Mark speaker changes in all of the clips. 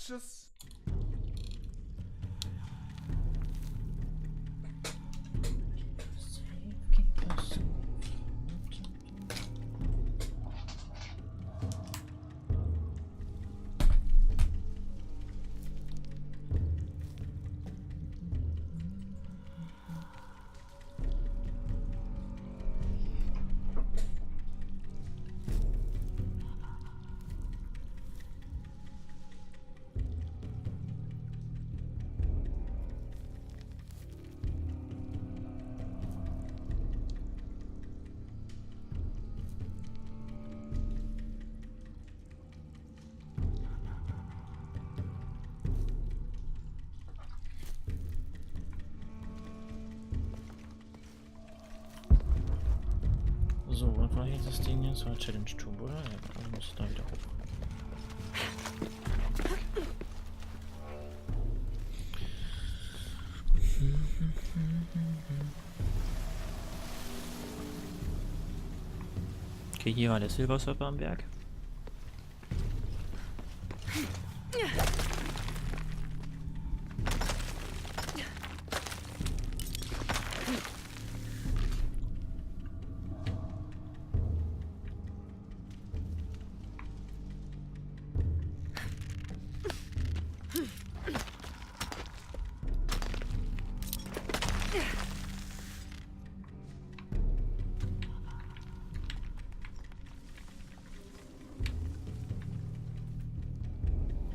Speaker 1: tschüss.
Speaker 2: So, was war jetzt das Ding jetzt? War Challenge Tube, oder? Ja, also muss ich da wieder hoch. Okay, hier war der Silbersurfer am Berg.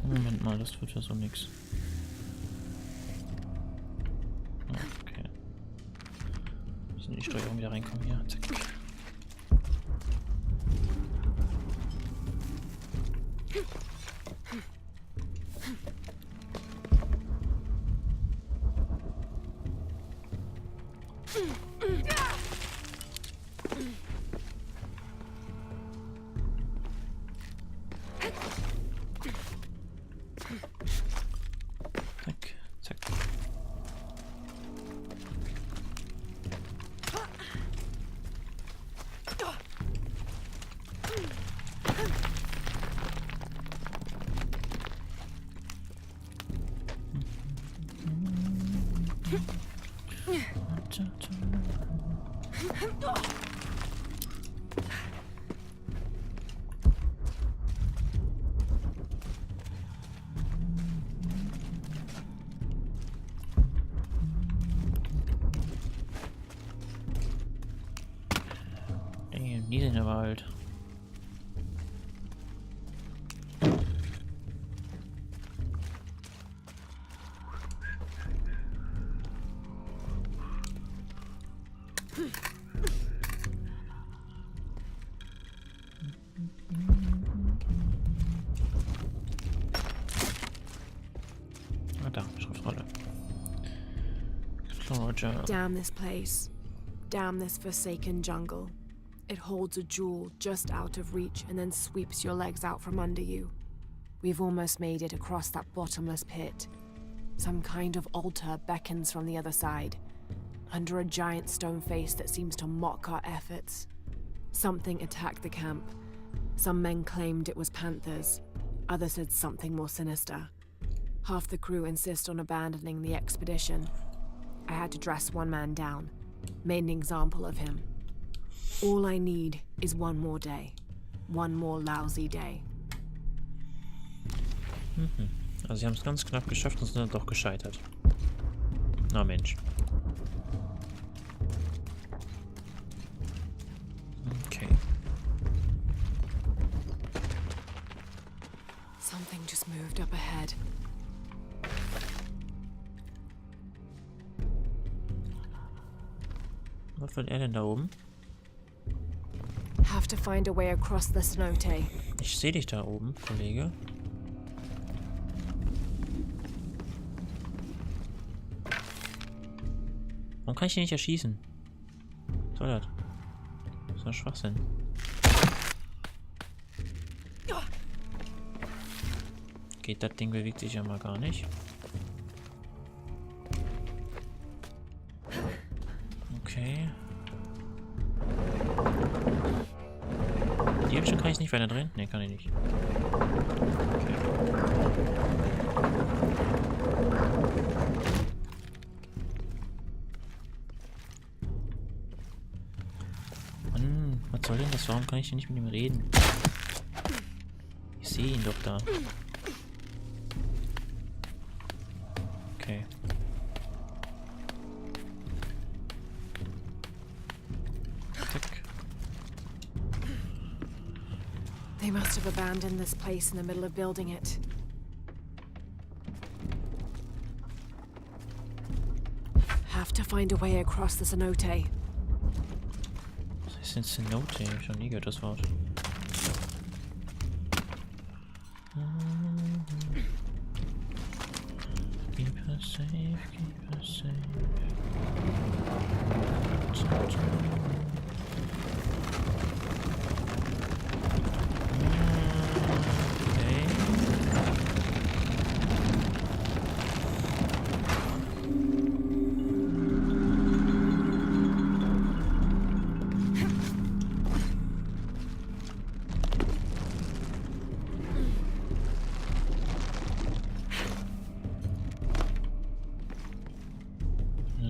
Speaker 2: Moment mal, das wird ja so nix. Okay. Müssen die Steuerung wieder reinkommen hier. Zack. Zack. Die sind aber alt. Ah, da, Schriftrolle. Roger.
Speaker 3: Damn this place. Damn this forsaken jungle. It holds a jewel just out of reach and then sweeps your legs out from under you. We've almost made it across that bottomless pit. Some kind of altar beckons from the other side, under a giant stone face that seems to mock our efforts. Something attacked the camp. Some men claimed it was panthers. Others said something more sinister. Half the crew insist on abandoning the expedition. I had to dress one man down, made an example of him. All I need is one more day. One more lousy day.
Speaker 2: Also sie haben es ganz knapp geschafft und sind dann doch gescheitert. Na Mensch. Okay.
Speaker 3: Something just moved up ahead.
Speaker 2: Was will er denn da oben?
Speaker 3: Have to find a way across the cenote.
Speaker 2: Ich sehe dich da oben, Kollege. Warum kann ich den nicht erschießen? Was soll das? Das ist ein Schwachsinn. Geht, das Ding bewegt sich ja mal gar nicht. Okay. Die Hübsche kann ich nicht weiter drehen? Ne, kann ich nicht. Okay. warum kann ich denn nicht mit ihm reden? Ich sehe ihn doch da. Okay. Zack.
Speaker 3: They must have abandoned this place in the middle of building it. Have to find a way across the cenote.
Speaker 2: Was ist denn Cenote? Ich habe schon nie gehört das Wort. Keep us safe, keep us safe.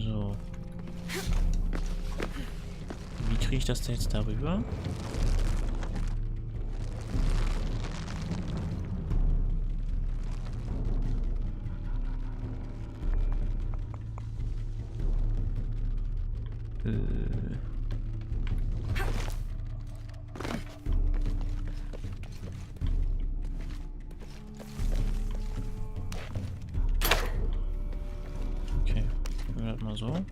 Speaker 2: So. Wie kriege ich das denn jetzt darüber? Okay, probieren wir das mal so.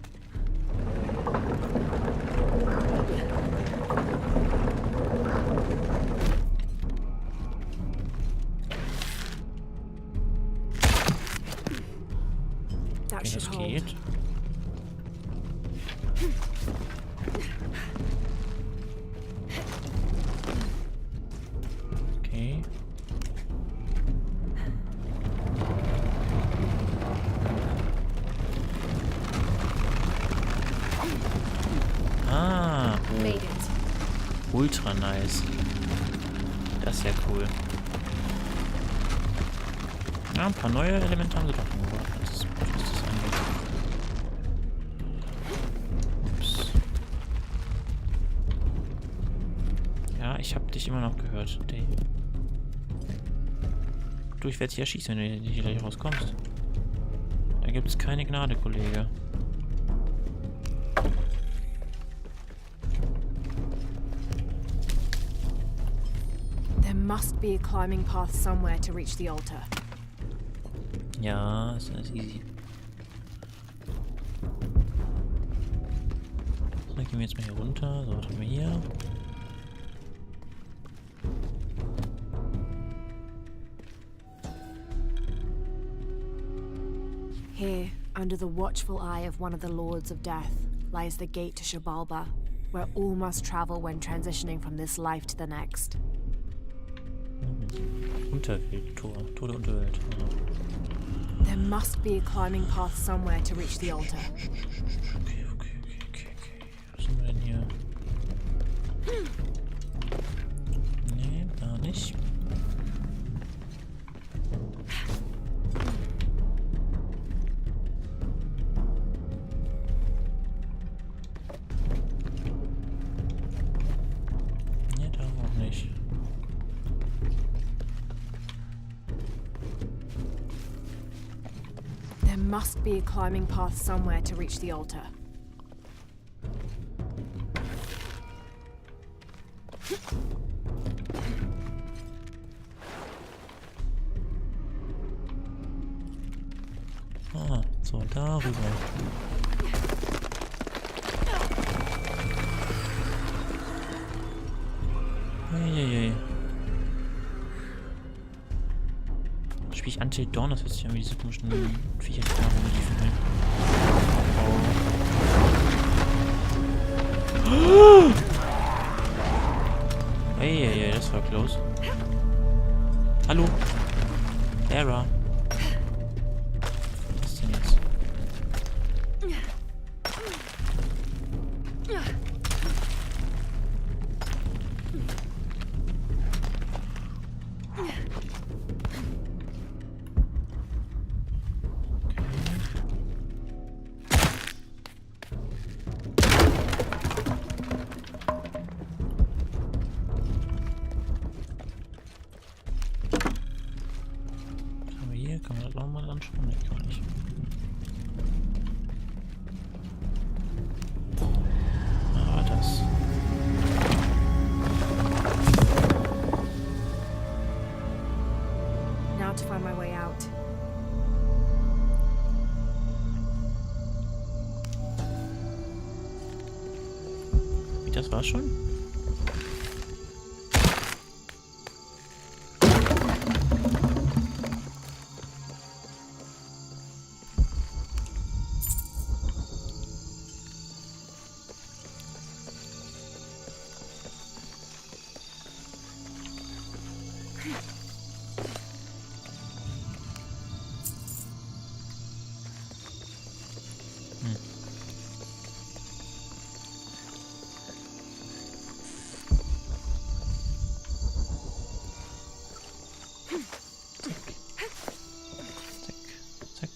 Speaker 2: Okay, das geht. Okay. Ah,
Speaker 3: Made it.
Speaker 2: ultra nice. Das ist ja cool. Ja, ein paar neue Elemente haben sie doch gemacht. Das ist angeht. Ups. Ja, ich hab dich immer noch gehört, Dave. Du, ich werde dich erschießen, wenn du hier gleich rauskommst. Da gibt es keine Gnade, Kollege.
Speaker 3: There must be a climbing path somewhere to reach the altar.
Speaker 2: Ja, ist alles easy. So, dann gehen wir jetzt mal hier runter. So, was haben wir hier?
Speaker 3: Here, under the watchful eye of one of the Lords of Death, lies the gate to Shabalba, where all must travel when transitioning from this life to the next.
Speaker 2: Unterwelttor. Tor der Unterwelt. Aha.
Speaker 3: There must be a climbing path somewhere to reach the altar.
Speaker 2: Okay. Was haben wir denn hier? Nee, gar nicht. Nee, da auch nicht.
Speaker 3: There must be a climbing path somewhere to reach the altar.
Speaker 2: Ah, so, darüber. Eieiei. Spiel ich Until Dawn, das hört sich an wie diese komischen Viecher, die da rumliefen. Oh. Eieiei, das war close. Hallo? Lara. Was ist denn jetzt? Hier kann man das auch mal anschauen. Ne, kann man nicht. Ah, das.
Speaker 3: Now to find my way out.
Speaker 2: Wie, das war schon? Zack.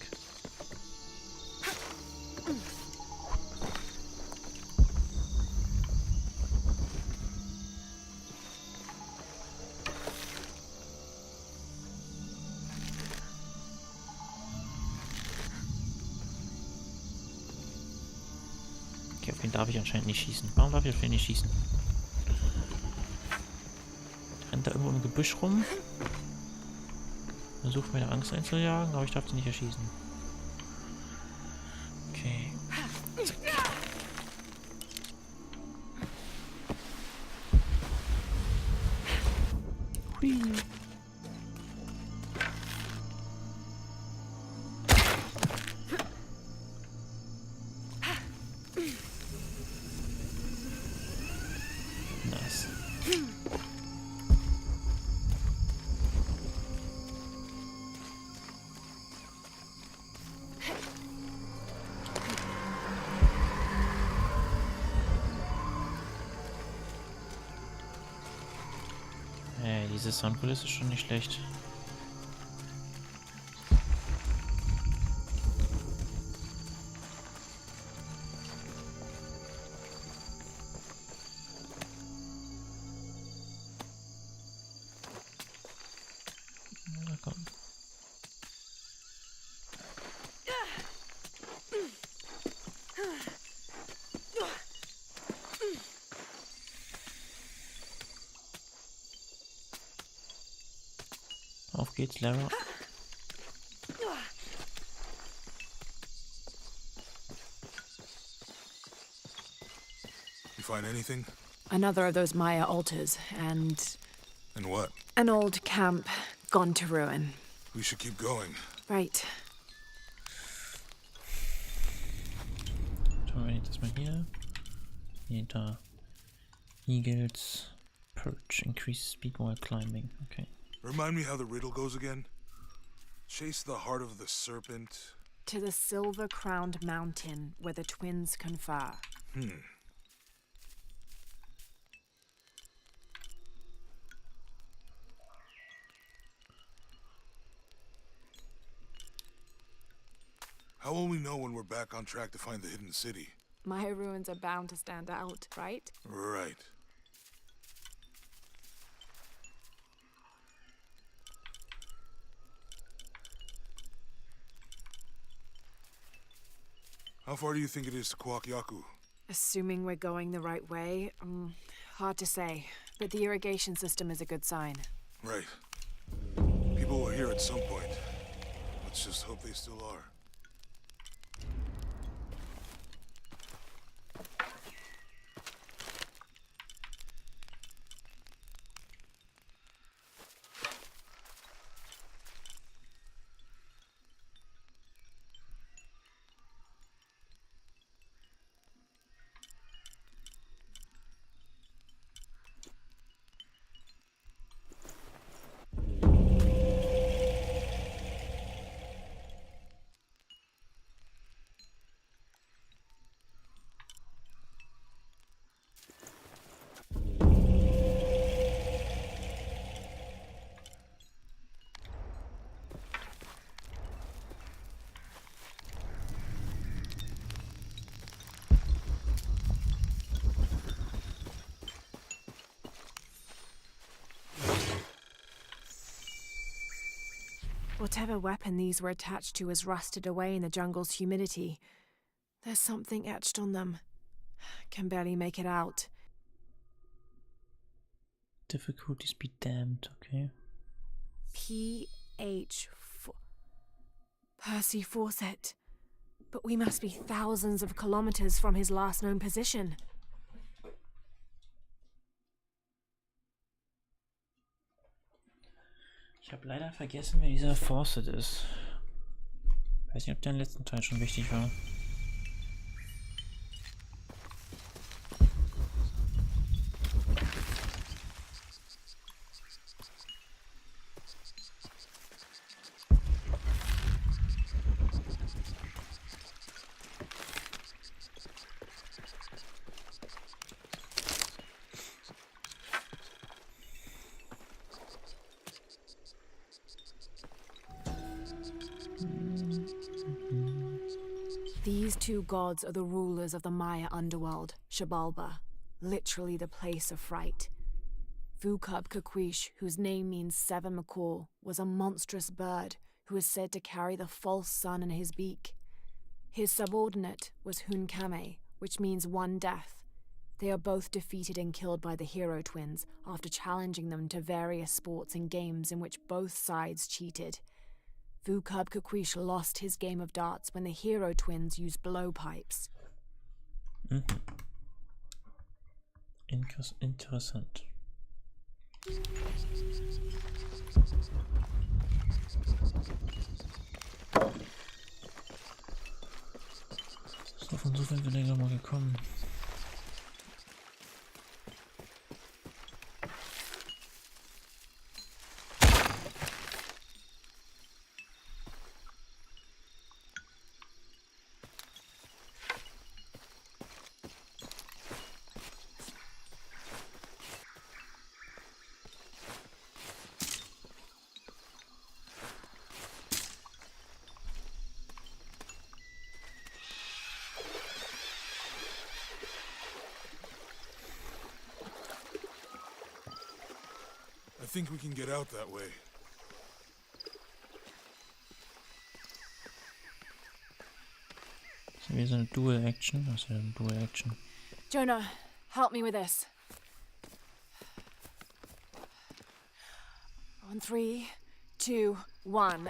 Speaker 2: Okay, auf den darf ich anscheinend nicht schießen. Warum darf ich auf den nicht schießen? Der rennt da irgendwo im Gebüsch rum. Versucht meine Angst einzujagen, aber ich darf den nicht erschießen. Okay. Zack. Hui. Nice. Hey, diese Soundkulisse ist schon nicht schlecht. Na komm. Auf geht's, Lara.
Speaker 1: You find anything?
Speaker 3: Another of those Maya altars, and
Speaker 1: And what?
Speaker 3: an old camp gone to ruin.
Speaker 1: We should keep going.
Speaker 3: Right.
Speaker 2: Tun wir das mal hier. Hinter Eagles Perch. Increase speed while climbing. Okay.
Speaker 1: Remind me how the riddle goes again? Chase the heart of the serpent.
Speaker 3: To the silver-crowned mountain where the twins confer.
Speaker 1: How will we know when we're back on track to find the hidden city?
Speaker 3: Maya ruins are bound to stand out, right?
Speaker 1: Right. How far do you think it is to Kwakyaku?
Speaker 3: Assuming we're going the right way, hard to say. But the irrigation system is a good sign.
Speaker 1: Right. People were here at some point. Let's just hope they still are.
Speaker 3: Whatever weapon these were attached to has rusted away in the jungle's humidity. There's something etched on them. Can barely make it out.
Speaker 2: Difficulties be damned, okay.
Speaker 3: PH4. Percy Fawcett. But we must be thousands of kilometers from his last known position.
Speaker 2: Ich habe leider vergessen, wer dieser Fawcett ist. Weiß nicht, ob der im letzten Teil schon wichtig war.
Speaker 3: These two gods are the rulers of the Maya underworld, Shabalba, literally the place of fright. Vukub Kakwish, whose name means seven macaw, was a monstrous bird who is said to carry the false sun in his beak. His subordinate was Hunkame, which means one death. They are both defeated and killed by the hero twins after challenging them to various sports and games in which both sides cheated. Vukub Kakwish lost his game of darts when the hero twins used blowpipes.
Speaker 2: Interessant. So, von so viel bin ich nochmal gekommen.
Speaker 1: I think we can get out that way.
Speaker 2: So, wir sind Dual Action. Was ist denn Dual Action?
Speaker 3: Jonah, help me with this. On 3, 2, 1.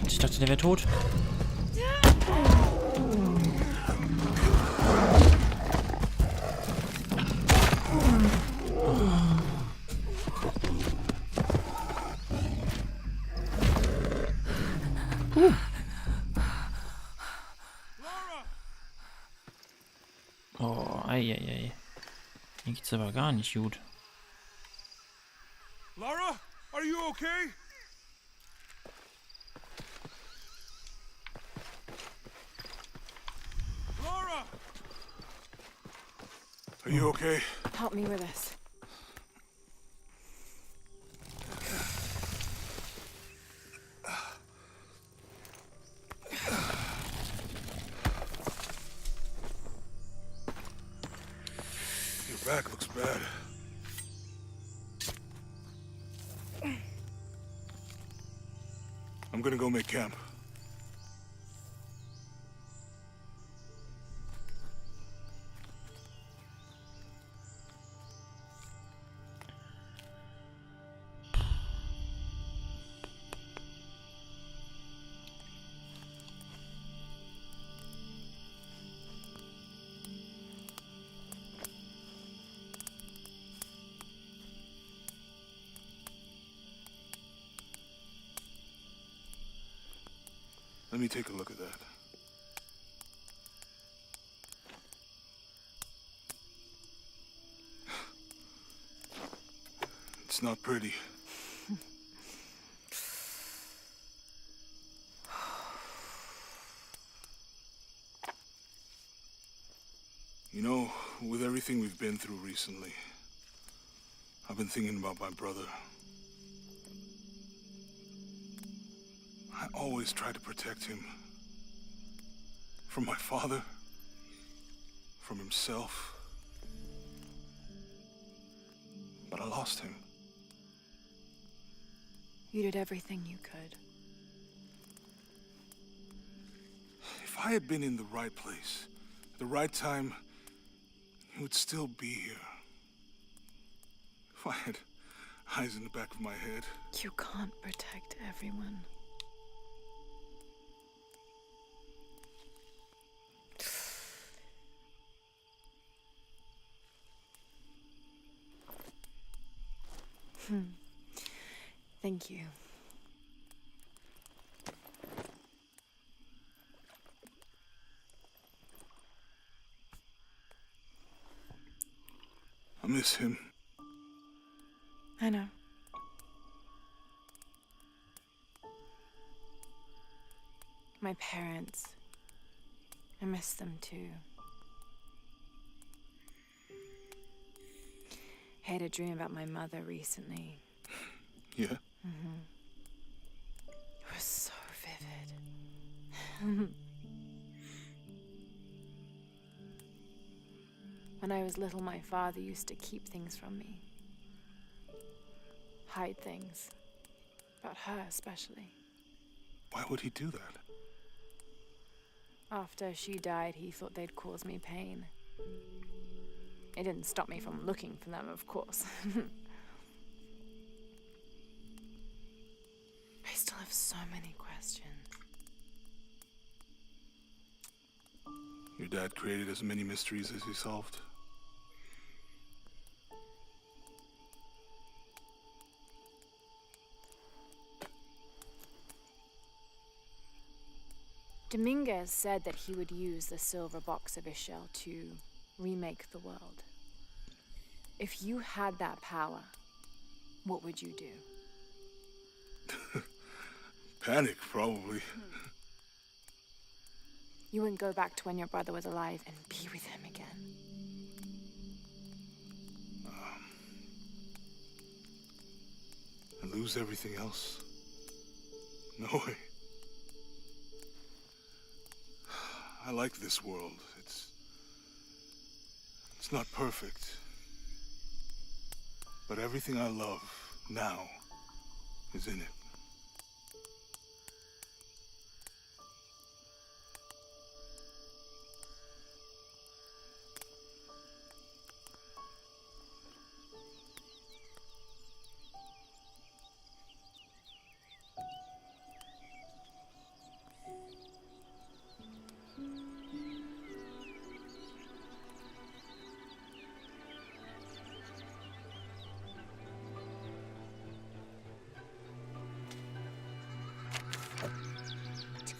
Speaker 2: Ich dachte, der wäre tot. Oh, ei. Mir geht's aber gar nicht gut.
Speaker 1: Lara, are you okay? Lara! Are you okay?
Speaker 3: Help me with this.
Speaker 1: Your back looks bad. I'm gonna go make camp. Let me take a look at that. It's not pretty. You know, with everything we've been through recently, I've been thinking about my brother. I always try to protect him. From my father. From himself. But I lost him.
Speaker 3: You did everything you could.
Speaker 1: If I had been in the right place, at the right time, he would still be here. If I had eyes in the back of my head.
Speaker 3: You can't protect everyone. Thank you.
Speaker 1: I miss him.
Speaker 3: I know. My parents. I miss them too. I had a dream about my mother recently.
Speaker 1: Yeah?
Speaker 3: It was so vivid. When I was little, my father used to keep things from me. Hide things. About her, especially.
Speaker 1: Why would he do that?
Speaker 3: After she died, he thought they'd cause me pain. It didn't stop me from looking for them, of course. I still have so many questions.
Speaker 1: Your dad created as many mysteries as he solved.
Speaker 3: Dominguez said that he would use the silver box of his shell to remake the world. If you had that power, what would you do?
Speaker 1: Panic, probably.
Speaker 3: You wouldn't go back to when your brother was alive and be with him again.
Speaker 1: And lose everything else? No way. I like this world. It's not perfect. But everything I love now is in it.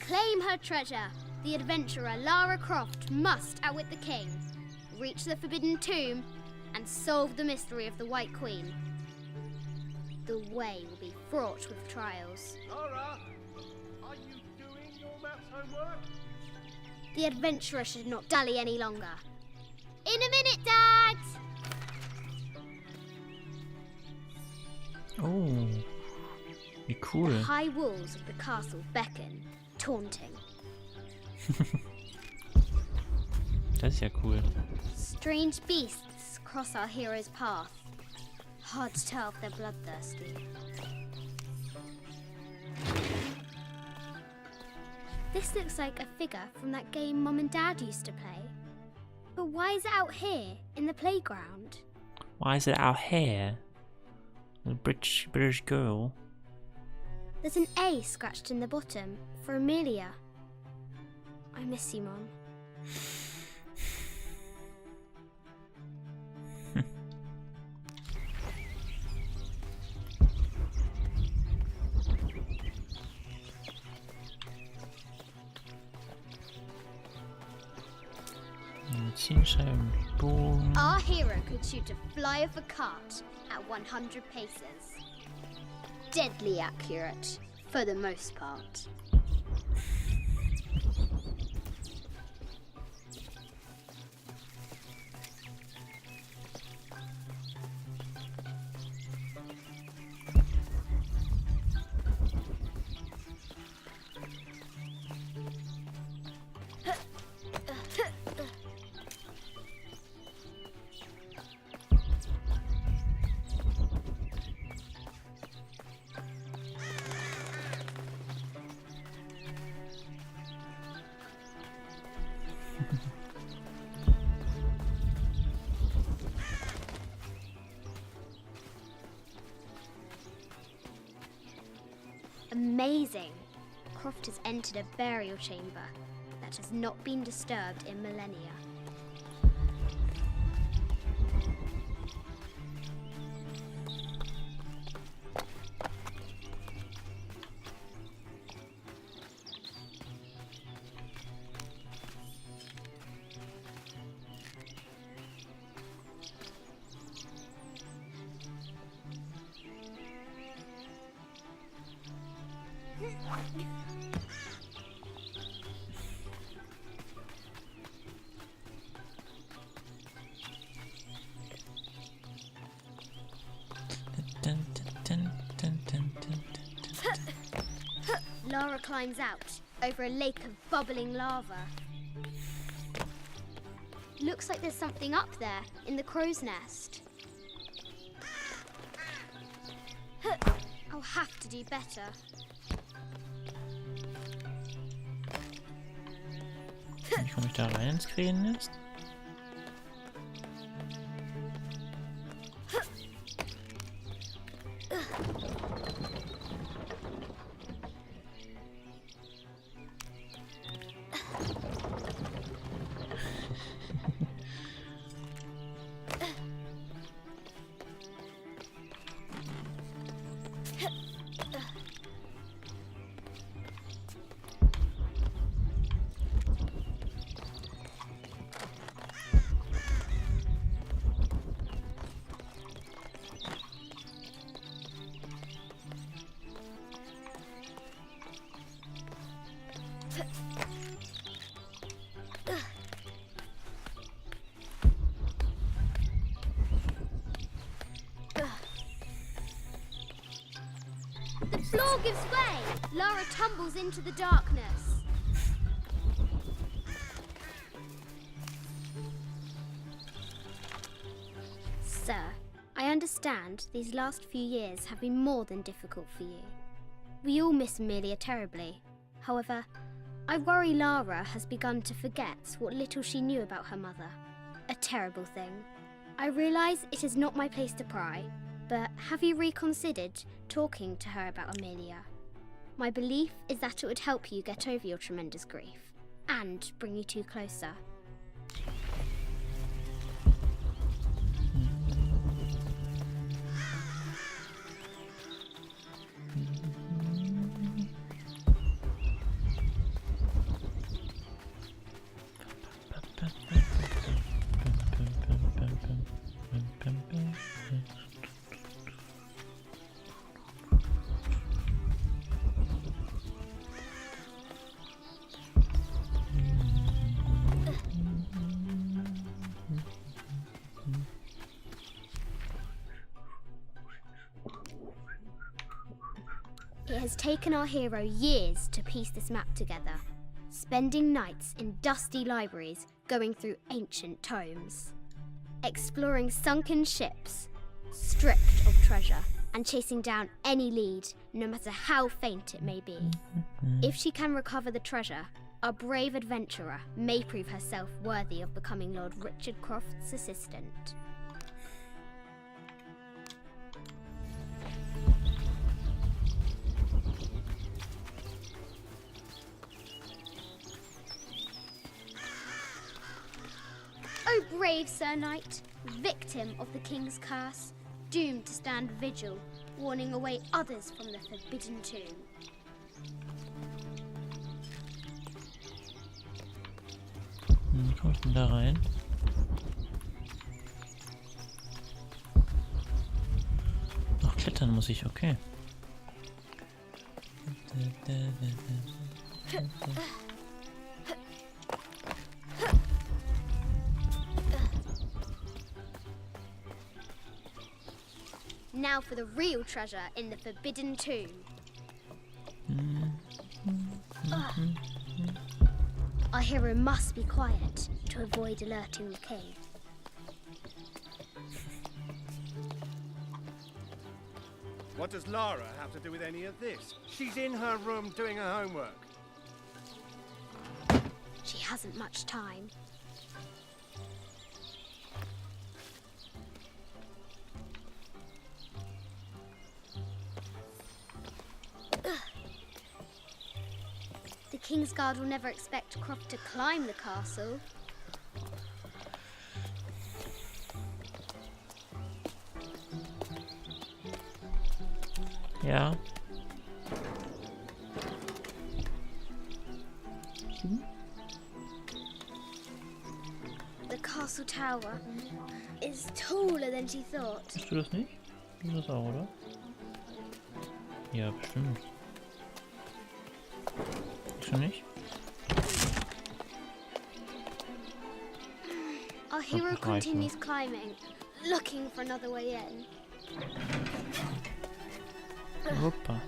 Speaker 4: Claim her treasure. The adventurer Lara Croft must outwit the king, reach the forbidden tomb, and solve the mystery of the White Queen. The way will be fraught with trials.
Speaker 5: Lara, are you doing your maths homework?
Speaker 4: The adventurer should not dally any longer. In a minute, Dad!
Speaker 2: Oh, wie cool.
Speaker 4: The high walls of the castle beckon, taunting.
Speaker 2: Das ist ja cool.
Speaker 4: Strange beasts cross our hero's path. Hard to tell if they're bloodthirsty. This looks like a figure from that game Mum and Dad used to play. But why is it out here, in the playground?
Speaker 2: Why is it out here? The British girl.
Speaker 4: There's an A scratched in the bottom for Amelia. I miss you, Mum.
Speaker 2: Medizinscheiben, Bogen.
Speaker 4: Our hero could shoot a fly of a cart at 100 paces. Deadly accurate, for the most part. Amazing! Croft has entered a burial chamber that has not been disturbed in millennia.
Speaker 2: Dun, dun, dun, dun, dun, dun, dun.
Speaker 4: Lara climbs out over a lake of bubbling lava. Looks like there's something up there in the crow's nest. I'll have to do better.
Speaker 2: Wie komme ich da rein ins Krähennest?
Speaker 4: The floor gives way! Lara tumbles into the darkness. Sir, I understand these last few years have been more than difficult for you. We all miss Amelia terribly. However, I worry Lara has begun to forget what little she knew about her mother. A terrible thing. I realise it is not my place to pry, but have you reconsidered talking to her about Amelia? My belief is that it would help you get over your tremendous grief and bring you two closer. It has taken our hero years to piece this map together, spending nights in dusty libraries going through ancient tomes, exploring sunken ships, stripped of treasure, and chasing down any lead, no matter how faint it may be. If she can recover the treasure, our brave adventurer may prove herself worthy of becoming Lord Richard Croft's assistant. O brave Sir Knight, victim of the King's curse, doomed to stand vigil, warning away others from the forbidden tomb.
Speaker 2: Wie komme ich denn da rein? muss ich, okay.
Speaker 4: Now for the real treasure in the Forbidden Tomb. Our hero must be quiet to avoid alerting the king.
Speaker 5: What does Lara have to do with any of this? She's in her room doing her homework.
Speaker 4: She hasn't much time. The King's Guard will never expect Croft to climb the castle.
Speaker 2: Ja.
Speaker 4: The castle tower is taller than she thought.
Speaker 2: Bist du das nicht? Du das auch, oder? Ja, bestimmt. Ich schon nicht?
Speaker 4: Our hero continues climbing, looking for another way in.
Speaker 2: Hoppa.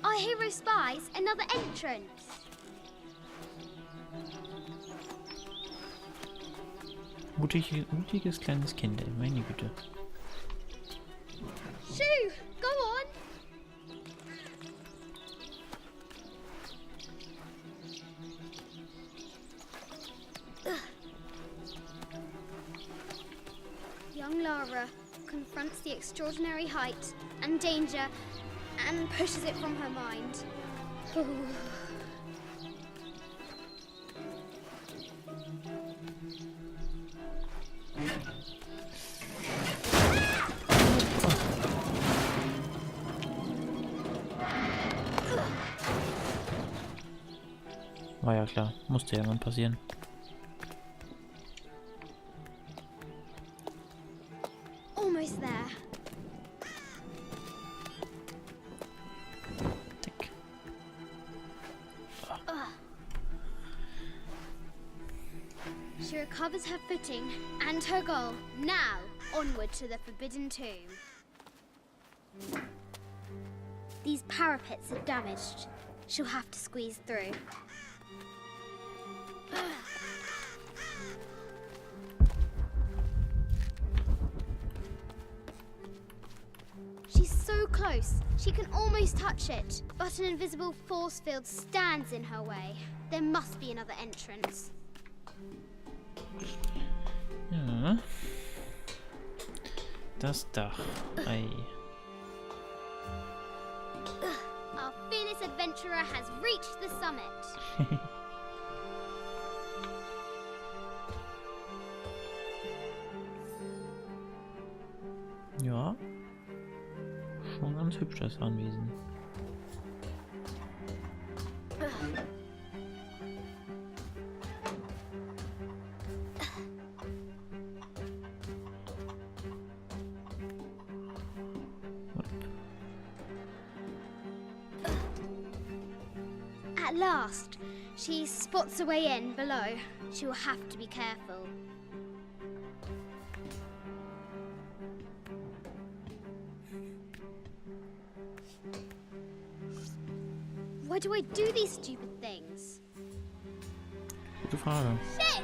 Speaker 4: Our hero spies another entrance.
Speaker 2: Mutiges kleines Kind, ey, meine Güte.
Speaker 4: Shoo, go on. Young Lara confronts the extraordinary height and danger and pushes it from her mind. Ooh.
Speaker 2: War ja klar, musste ja irgendwann passieren.
Speaker 4: Almost there.
Speaker 2: Tick.
Speaker 4: She recovers her footing and her goal. Now, onward to the Forbidden Tomb. These parapets are damaged. She'll have to squeeze through. She's so close, she can almost touch it. But an invisible force field stands in her way. There must be another entrance.
Speaker 2: Ja. Das Dach. Ei.
Speaker 4: Our fearless adventurer has reached the summit.
Speaker 2: Ja. Schon ganz hübsch das Anwesen.
Speaker 4: At last, she spots a way in below. She will have to be careful. Why do I do these stupid things?
Speaker 2: Gute Frage.
Speaker 4: Shit!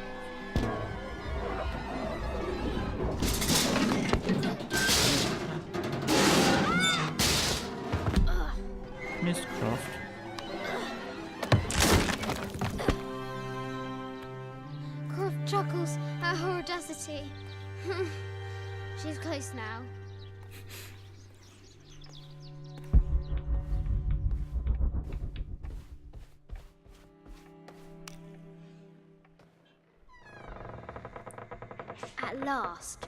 Speaker 2: Miss Croft.
Speaker 4: Croft chuckles at her audacity. She's close now. At last,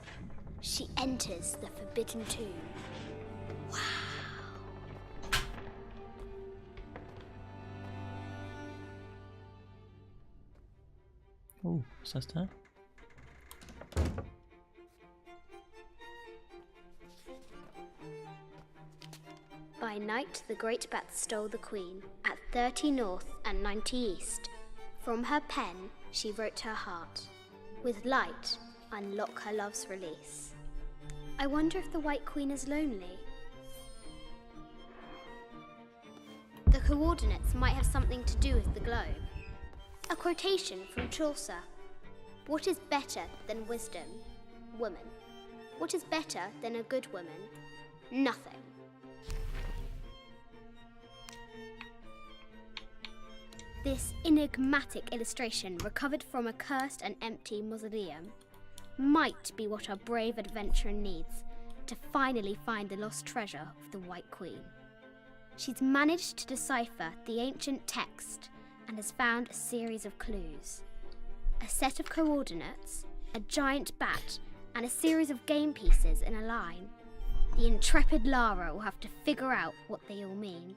Speaker 4: she enters the Forbidden Tomb. Wow.
Speaker 2: Oh, was ist das da?
Speaker 4: night the great bat stole the queen, at 30 north and 90 east. From her pen she wrote her heart. With light, unlock her love's release. I wonder if the White Queen is lonely. The coordinates might have something to do with the globe. A quotation from Chaucer. What is better than wisdom? Woman. What is better than a good woman? Nothing. This enigmatic illustration, recovered from a cursed and empty mausoleum, might be what our brave adventurer needs to finally find the lost treasure of the White Queen. She's managed to decipher the ancient text and has found a series of clues. A set of coordinates, a giant bat, and a series of game pieces in a line. The intrepid Lara will have to figure out what they all mean.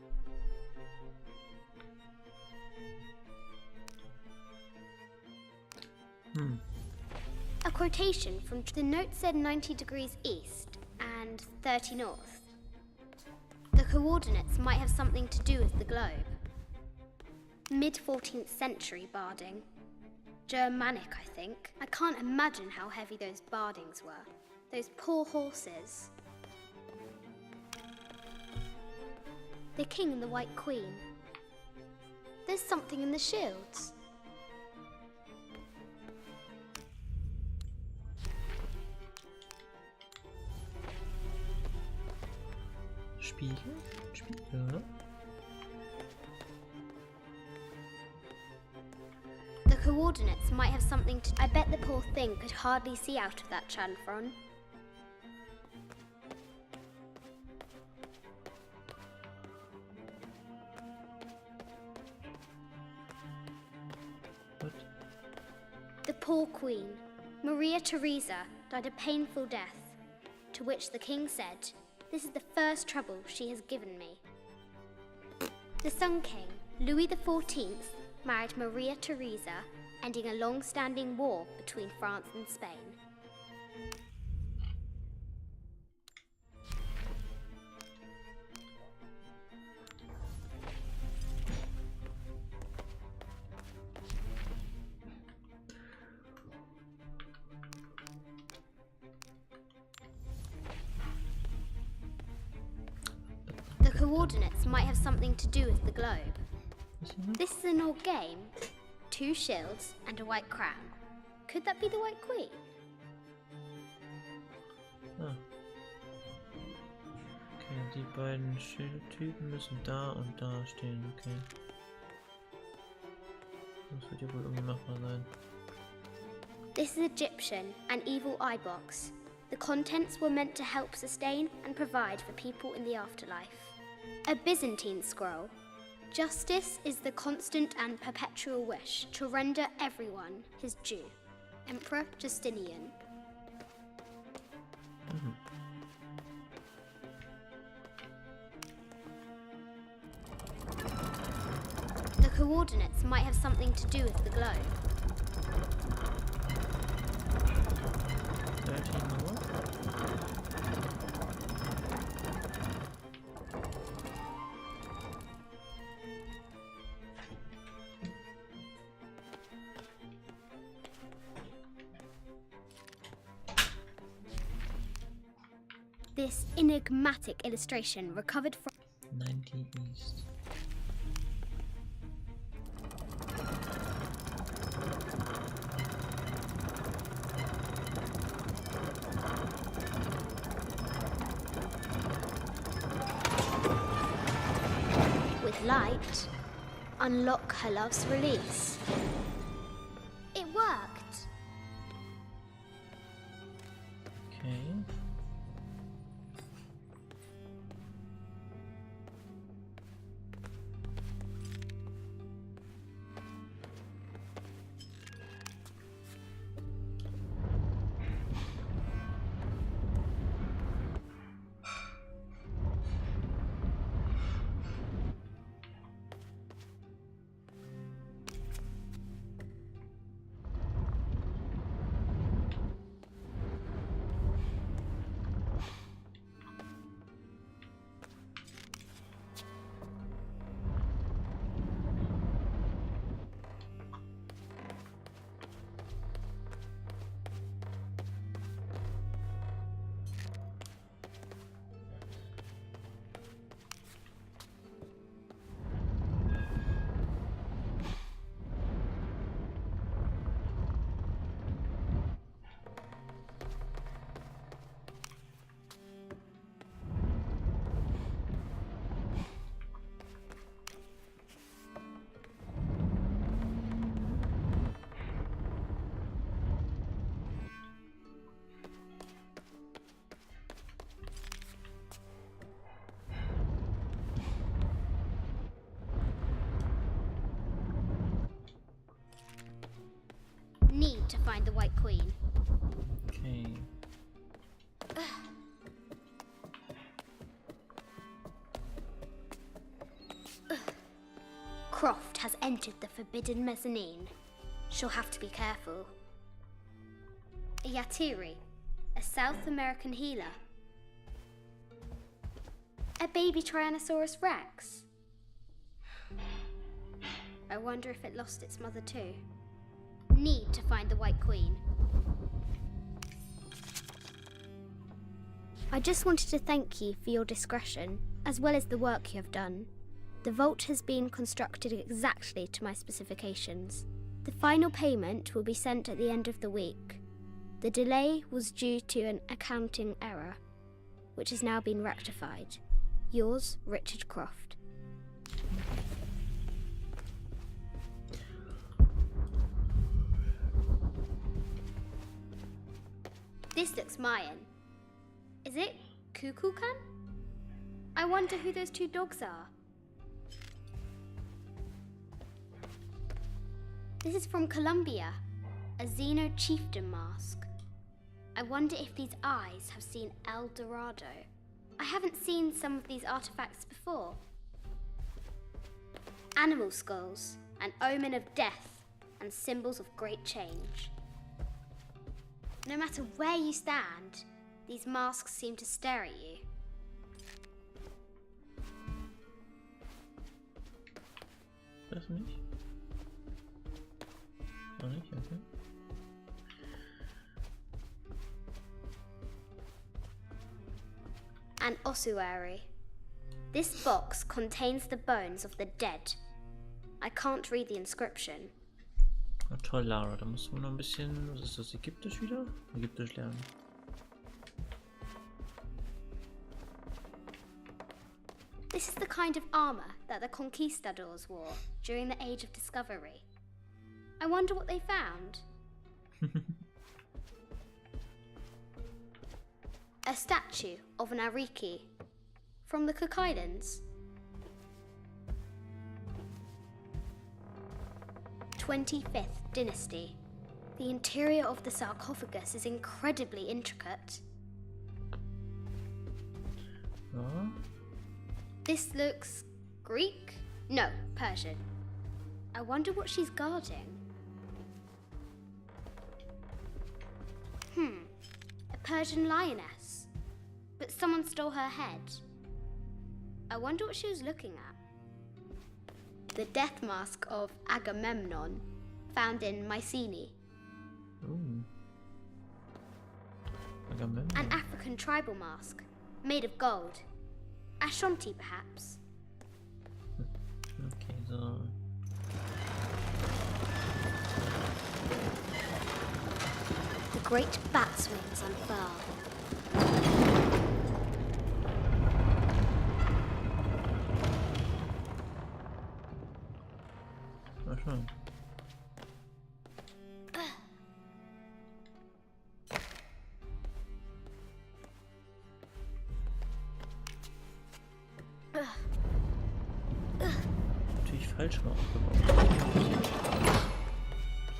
Speaker 4: A quotation from the note said 90 degrees east and 30 north. The coordinates might have something to do with the globe. Mid-14th century barding. Germanic, I think. I can't imagine how heavy those bardings were. Those poor horses. The king and the White Queen. There's something in the shields.
Speaker 2: Spiegel? Spiegel?
Speaker 4: The coordinates might have something to... I bet the poor thing could hardly see out of that chanfron.
Speaker 2: What?
Speaker 4: The poor queen, Maria Theresa, died a painful death, to which the king said, "This is the first trouble she has given me." The Sun King, Louis XIV, married Maria Theresa, ending a long-standing war between France and Spain. The coordinates might have something to do with the globe. This is an old game. 2 shields and a white crown. Could that be the White Queen?
Speaker 2: Ah. Okay, die beiden Schildtypen müssen da und da stehen, okay. Das wird ja wohl irgendwie machbar sein.
Speaker 4: This is Egyptian, an evil eye box. The contents were meant to help sustain and provide for people in the afterlife. A Byzantine scroll. Justice is the constant and perpetual wish to render everyone his due. Emperor Justinian. The coordinates might have something to do with the globe.
Speaker 2: 13 Uhr.
Speaker 4: This enigmatic illustration, recovered from
Speaker 2: 90 East.
Speaker 4: with light, unlock her love's release. It worked.
Speaker 2: Okay.
Speaker 4: need to find the White Queen.
Speaker 2: Okay.
Speaker 4: Croft has entered the forbidden mezzanine. She'll have to be careful. A Yatiri, a South American healer. A baby Tyrannosaurus Rex. I wonder if it lost its mother too. Need to find the White Queen. I just wanted to thank you for your discretion, as well as the work you have done. The vault has been constructed exactly to my specifications. The final payment will be sent at the end of the week. The delay was due to an accounting error, which has now been rectified. Yours, Richard Croft. This looks Mayan. Is it Kukulkan? I wonder who those two dogs are. This is from Colombia, a Xeno chieftain mask. I wonder if these eyes have seen El Dorado. I haven't seen some of these artifacts before. Animal skulls, an omen of death and symbols of great change. No matter where you stand, these masks seem to stare at you.
Speaker 2: Das nicht? Noch nicht, okay.
Speaker 4: An ossuary. This box contains the bones of the dead. I can't read the inscription.
Speaker 2: Na toll, Lara, da musst du noch ein bisschen, was ist das, Ägyptisch wieder? Ägyptisch lernen.
Speaker 4: This is the kind of armor that the conquistadors wore during the Age of Discovery. I wonder what they found. A statue of an Ariki from the Cook Islands. 25th Dynasty. The interior of the sarcophagus is incredibly intricate.
Speaker 2: Ja.
Speaker 4: This looks Greek? No, Persian. I wonder what she's guarding. A Persian lioness. But someone stole her head. I wonder what she was looking at. The death mask of Agamemnon, found in Mycenae.
Speaker 2: Ooh. Agamemnon.
Speaker 4: An African tribal mask, made of gold. Ashanti, perhaps.
Speaker 2: Okay, so.
Speaker 4: The great bat's wings unfurl.
Speaker 2: Mal schauen. Natürlich falsch mal aufgebaut.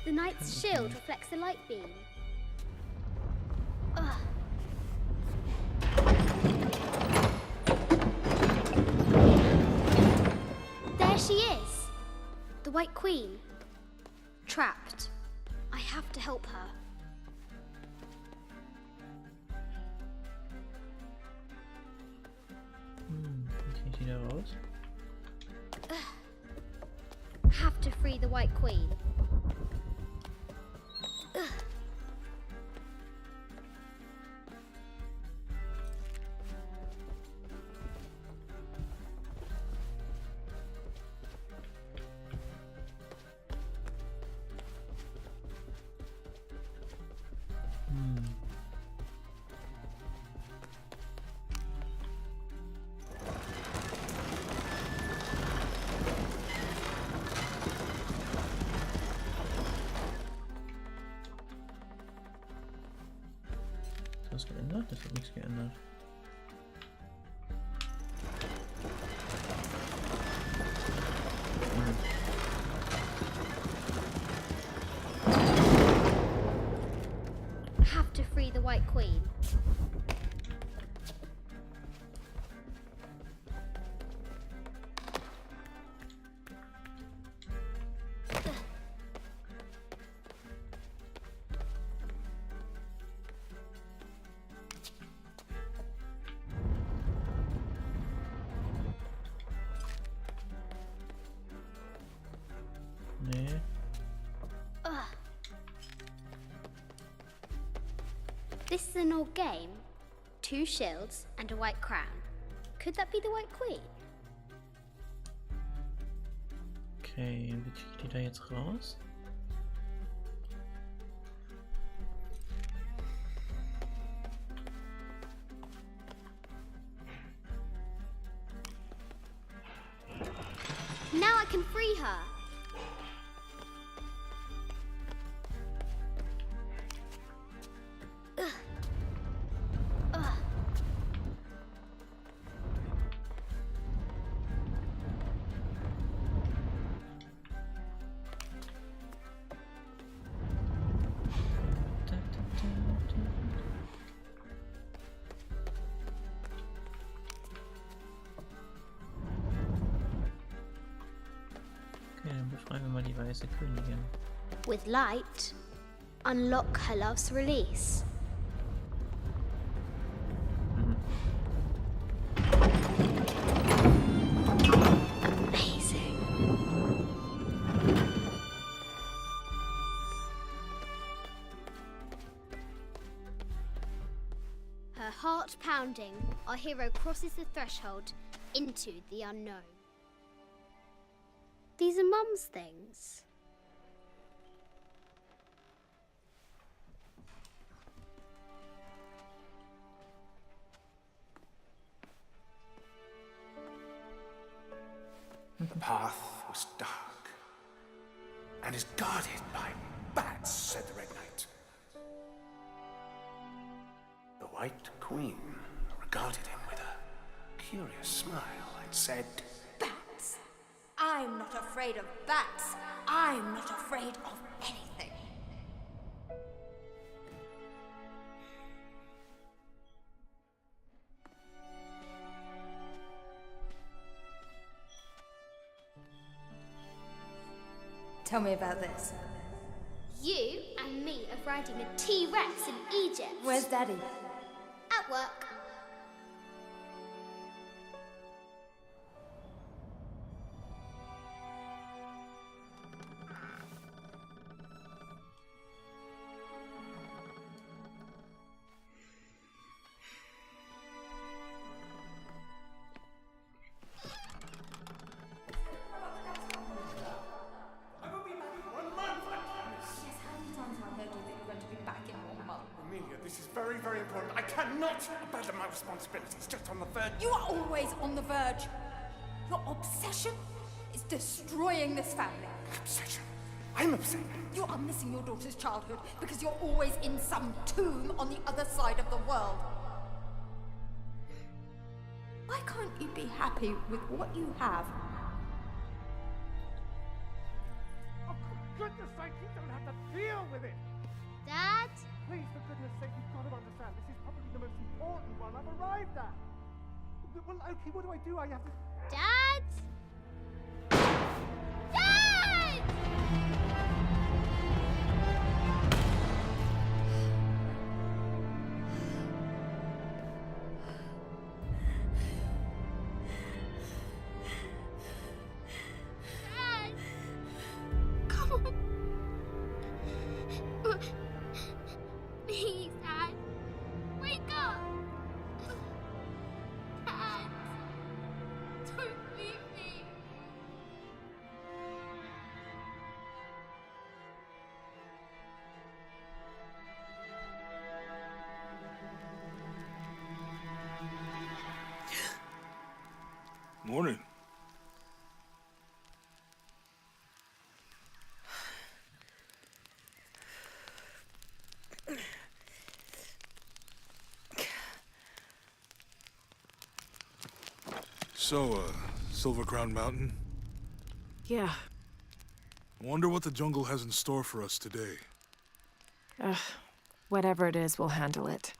Speaker 4: The knight's shield reflects the light beam. There she is! The White Queen. Trapped. I have to help her.
Speaker 2: Wie krieg ich die da raus?
Speaker 4: Have to free the White Queen.
Speaker 2: Ist das geändert? Das hat nichts geändert.
Speaker 4: White Queen.
Speaker 2: Nee.
Speaker 4: This is an old game. 2 shields and a white crown. Could that be the White Queen?
Speaker 2: Okay, wie kriege ich die da jetzt raus?
Speaker 4: Now I can free her.
Speaker 2: Okay, dann befreien wir mal die weiße Königin.
Speaker 4: With light, unlock her love's release. Amazing. Her heart pounding, our hero crosses the threshold into the unknown. These are Mum's things.
Speaker 6: The path was dark and is guarded by bats, said the Red Knight. The White Queen regarded him with a curious smile and said,
Speaker 7: Bats! I'm not afraid of bats. I'm not afraid of anything. Tell me about this.
Speaker 4: You and me are riding a T-Rex in Egypt.
Speaker 7: Where's Daddy?
Speaker 4: At work.
Speaker 6: This is very, very important. I cannot abandon my responsibilities just on the verge.
Speaker 7: You are always on the verge. Your obsession is destroying this family.
Speaker 6: Obsession. I'm obsessed.
Speaker 7: You are missing your daughter's childhood because you're always in some tomb on the other side of the world. Why can't you be happy with what you have?
Speaker 5: Oh, for goodness sake, you don't have to deal with it.
Speaker 4: Dad?
Speaker 5: Please, for goodness sake, you've got to understand. This is probably the most important one I've arrived at. Well, okay, what do? I have to...
Speaker 4: Dad? Dad! Dad! Come on. Please, Dad. Wake up. Dad. Don't leave me.
Speaker 1: Morning. So, Silver Crown Mountain?
Speaker 3: Yeah.
Speaker 1: I wonder what the jungle has in store for us today.
Speaker 3: Whatever it is, we'll handle it.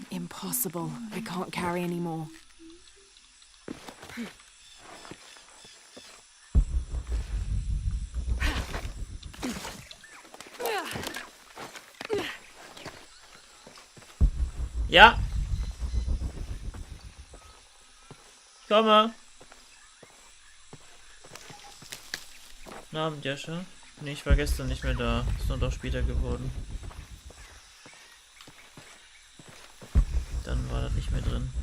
Speaker 3: Impossible. I can't carry anymore.
Speaker 2: Ja. Ich komme. Na, Abend, Jascha. Nee, ich war gestern nicht mehr da. Ist nur doch später geworden. Dann war das nicht mehr drin.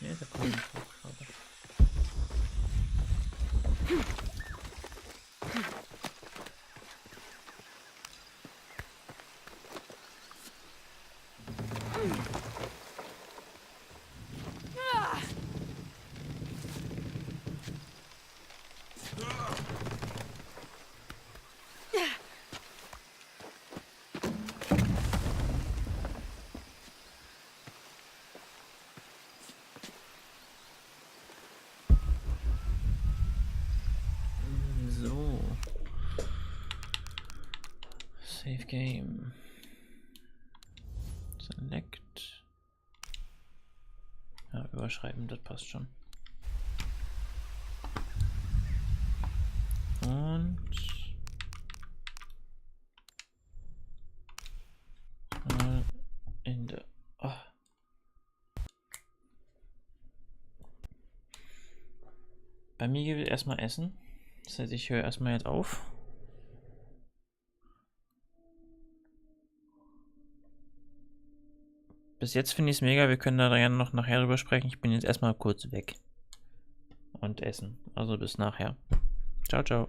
Speaker 2: Ja, da kommt ein Hubschrauber. So. Save Game. Select. Ja, überschreiben, das passt schon. Und in der bei mir gibt es erstmal Essen. Das heißt, ich höre erstmal jetzt auf. Bis jetzt finde ich es mega. Wir können da gerne noch nachher drüber sprechen. Ich bin jetzt erstmal kurz weg. und essen. Also bis nachher. Ciao, ciao.